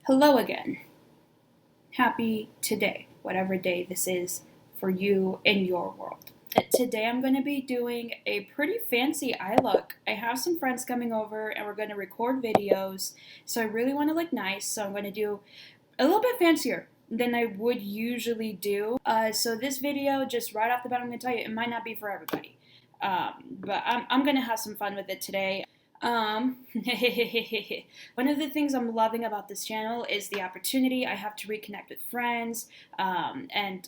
Hello again. Happy today, whatever day this is for you in your world. Today I'm going to be doing a pretty fancy eye look. I have some friends coming over and we're going to record videos, so I really want to look nice, so I'm going to do a little bit fancier than I would usually do. So this video, just right off the bat, I'm going to tell you, it might not be for everybody. But I'm going to have some fun with it today. One of the things I'm loving about this channel is the opportunity I have to reconnect with friends, and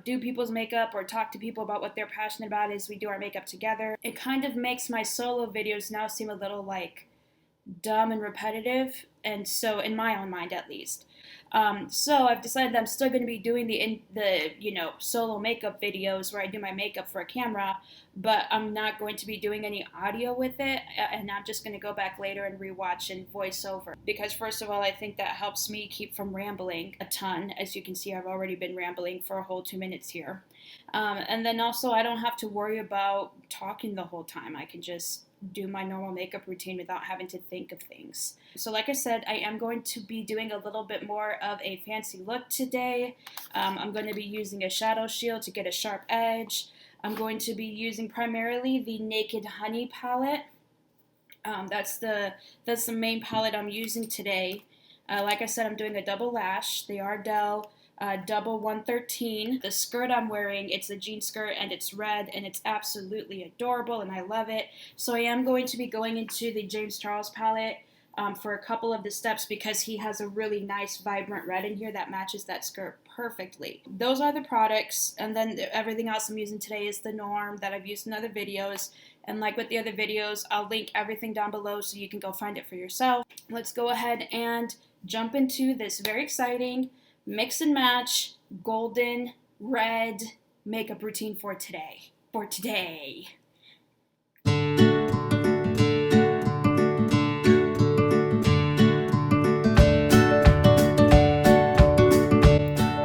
do people's makeup or talk to people about what they're passionate about as we do our makeup together. It kind of makes my solo videos now seem a little like dumb and repetitive, and so in my own mind at least. So I've decided that I'm still going to be doing the solo makeup videos where I do my makeup for a camera, but I'm not going to be doing any audio with it, and I'm just going to go back later and rewatch and voice over. Because first of all, I think that helps me keep from rambling a ton. As you can see, I've already been rambling for a whole 2 minutes here. And then also, I don't have to worry about talking the whole time. I can just do my normal makeup routine without having to think of things. So like I said, I am going to be doing a little bit more of a fancy look today. I'm going to be using a shadow shield to get a sharp edge. I'm going to be using primarily the Naked Honey palette. That's the main palette I'm using today. Like I said, I'm doing a double lash. They are Dell double 113. The skirt I'm wearing, it's a jean skirt and it's red and it's absolutely adorable and I love it. So I am going to be going into the James Charles palette for a couple of the steps because he has a really nice vibrant red in here that matches that skirt perfectly. Those are the products, and then everything else I'm using today is the norm that I've used in other videos. And like with the other videos, I'll link everything down below so you can go find it for yourself. Let's go ahead and jump into this very exciting mix and match golden red makeup routine for today.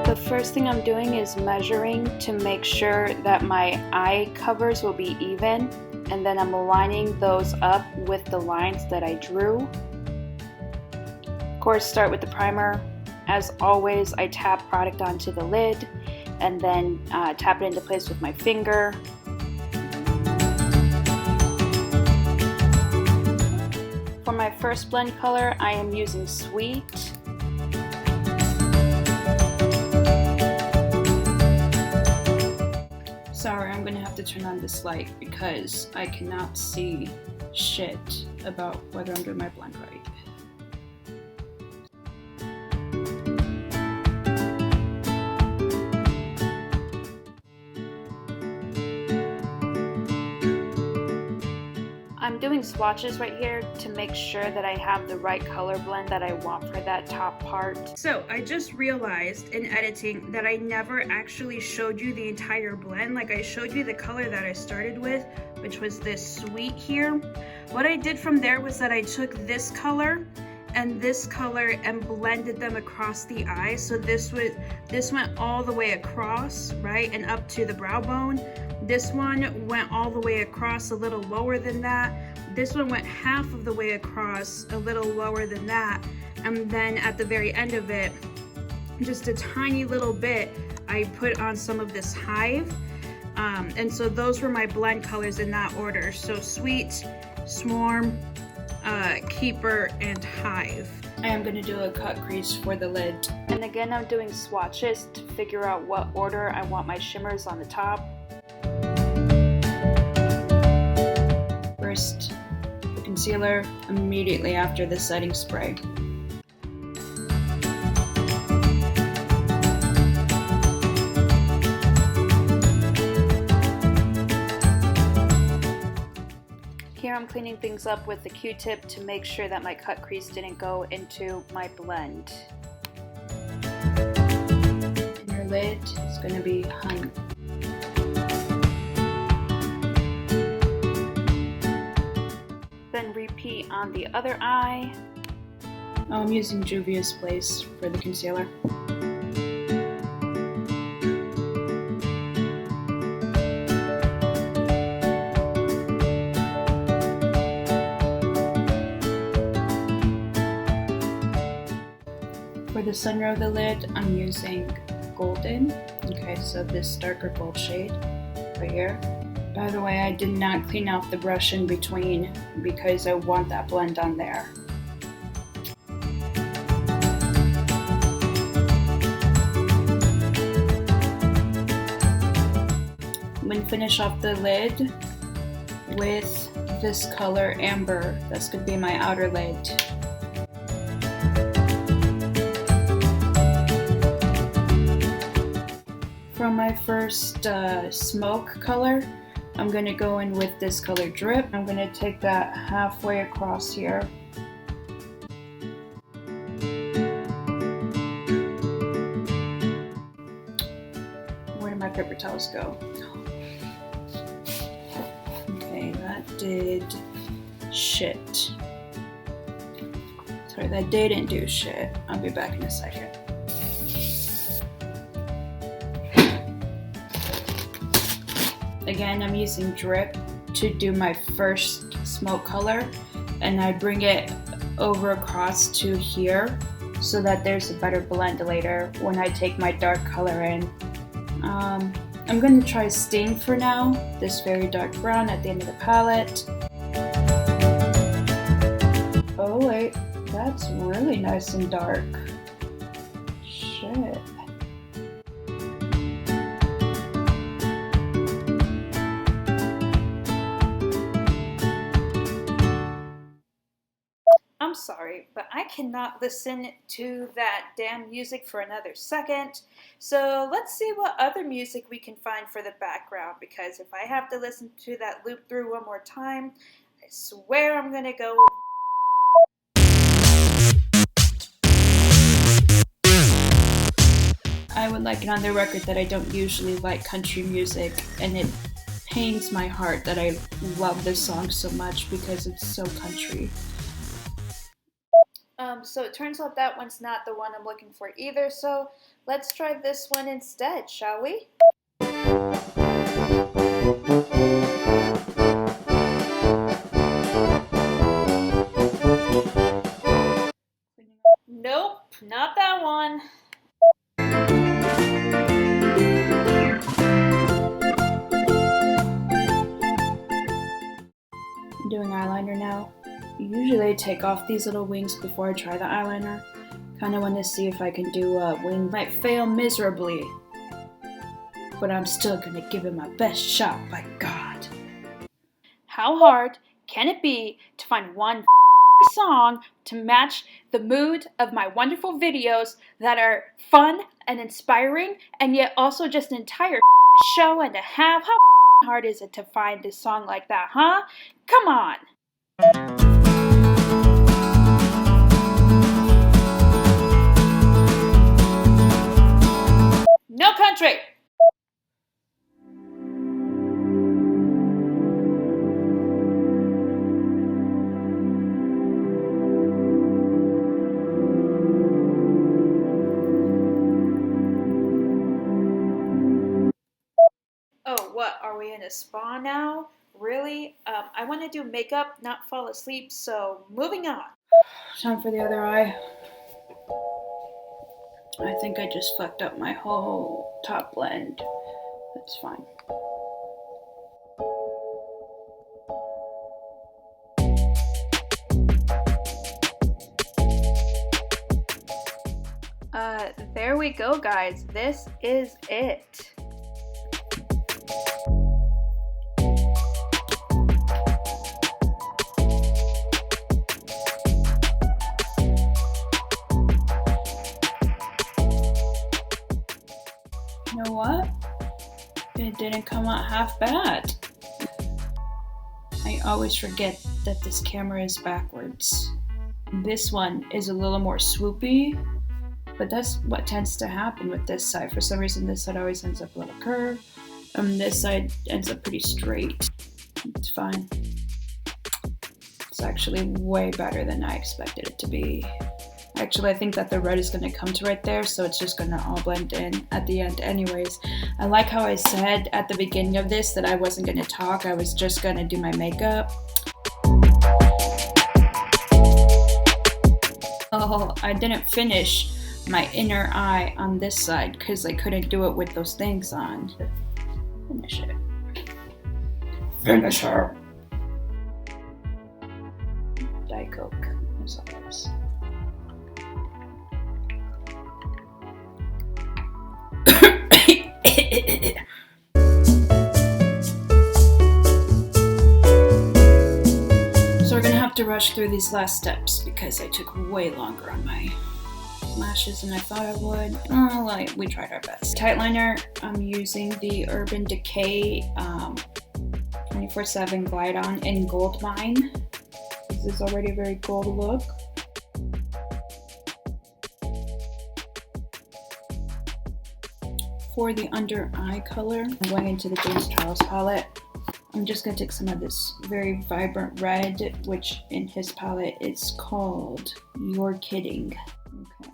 The first thing I'm doing is measuring to make sure that my eye covers will be even, and then I'm aligning those up with the lines that I drew. Of course, start with the primer. As always, I tap product onto the lid and then tap it into place with my finger. For my first blend color, I am using Sweet. Sorry, I'm going to have to turn on this light because I cannot see shit about whether I'm doing my blend right. I'm doing swatches right here to make sure that I have the right color blend that I want for that top part. So I just realized in editing that I never actually showed you the entire blend. Like I showed you the color that I started with, which was this Sweet here. What I did from there was that I took this color and this color and blended them across the eye. So this went all the way across, right, and up to the brow bone. This one went all the way across, a little lower than that. This one went half of the way across, a little lower than that. And then at the very end of it, just a tiny little bit, I put on some of this Hive. And so those were my blend colors in that order. So Sweet, Swarm, Keeper, and Hive. I am going to do a cut crease for the lid. And again, I'm doing swatches to figure out what order I want my shimmers on the top. First, the concealer, immediately after the setting spray. Here I'm cleaning things up with the Q-tip to make sure that my cut crease didn't go into my blend. And your lid is going to be honey. Then repeat on the other eye. Oh, I'm using Juvia's Place for the concealer. For the center of the lid, I'm using golden. Okay, so this darker gold shade right here. By the way, I did not clean off the brush in between because I want that blend on there. I'm going to finish off the lid with this color Amber. That's going to be my outer lid. For my first smoke color, I'm going to go in with this color Drip. I'm going to take that halfway across here. Where did my paper towels go? Okay, that did shit. Sorry, that didn't do shit. I'll be back in a second. Again, I'm using Drip to do my first smoke color, and I bring it over across to here so that there's a better blend later when I take my dark color in. I'm going to try Sting for now, this very dark brown at the end of the palette. Oh wait, that's really nice and dark. Shit. I'm sorry, but I cannot listen to that damn music for another second. So let's see what other music we can find for the background, because if I have to listen to that loop through one more time, I swear I'm gonna go. I would like it on the record that I don't usually like country music, and it pains my heart that I love this song so much because it's so country. So it turns out that one's not the one I'm looking for either, so let's try this one instead, shall we? Nope, not that one. I'm doing eyeliner now. Usually I take off these little wings before I try the eyeliner. Kind of want to see if I can do a wing. Might fail miserably, but I'm still going to give it my best shot, by God. How hard can it be to find one song to match the mood of my wonderful videos that are fun and inspiring and yet also just an entire show and a half? How hard is it to find a song like that, huh? Come on! No country! Oh, what? Are we in a spa now? Really? I want to do makeup, not fall asleep, so moving on. Time for the other eye. I think I just fucked up my whole top blend. That's fine. There we go, guys. This is it. You know what? It didn't come out half bad. I always forget that this camera is backwards. This one is a little more swoopy, but that's what tends to happen with this side. For some reason, this side always ends up a little curved, and this side ends up pretty straight. It's fine. It's actually way better than I expected it to be. Actually, I think that the red is going to come to right there, so it's just going to all blend in at the end anyways. I like how I said at the beginning of this that I wasn't going to talk, I was just going to do my makeup. Oh, I didn't finish my inner eye on this side because I couldn't do it with those things on. Finish it. Finish her. Diet Coke as always. So we're gonna have to rush through these last steps because I took way longer on my lashes than I thought I would. We tried our best. Tight liner, I'm using the Urban Decay 24/7 Glide On in Gold Mine. This is already a very gold look. For the under eye color, I'm going into the James Charles palette. I'm just going to take some of this very vibrant red, which in his palette is called You're Kidding. Okay.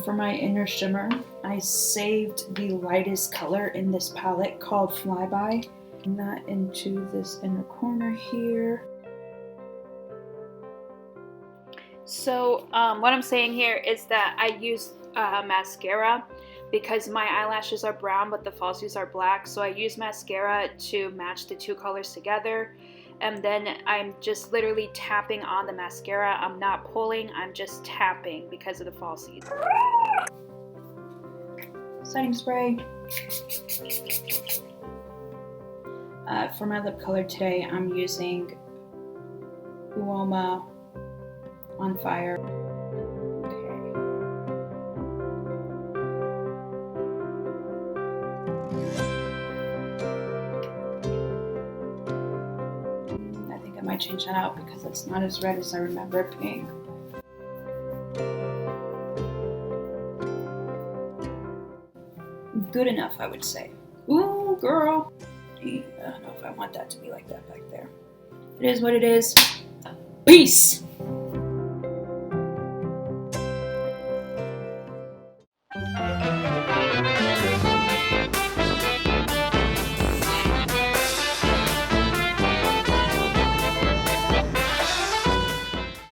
For my inner shimmer, I saved the lightest color in this palette called Flyby. And that into this inner corner here. So what I'm saying here is that I use mascara because my eyelashes are brown but the falsies are black. So I use mascara to match the two colors together. And then I'm just literally tapping on the mascara. I'm not pulling, I'm just tapping because of the falsies. Setting spray. For my lip color today, I'm using Uoma On Fire. I think I might change that out because it's not as red as I remember it being. Good enough, I would say. Ooh, girl. I don't know if I want that to be like that back there. It is what it is. Peace!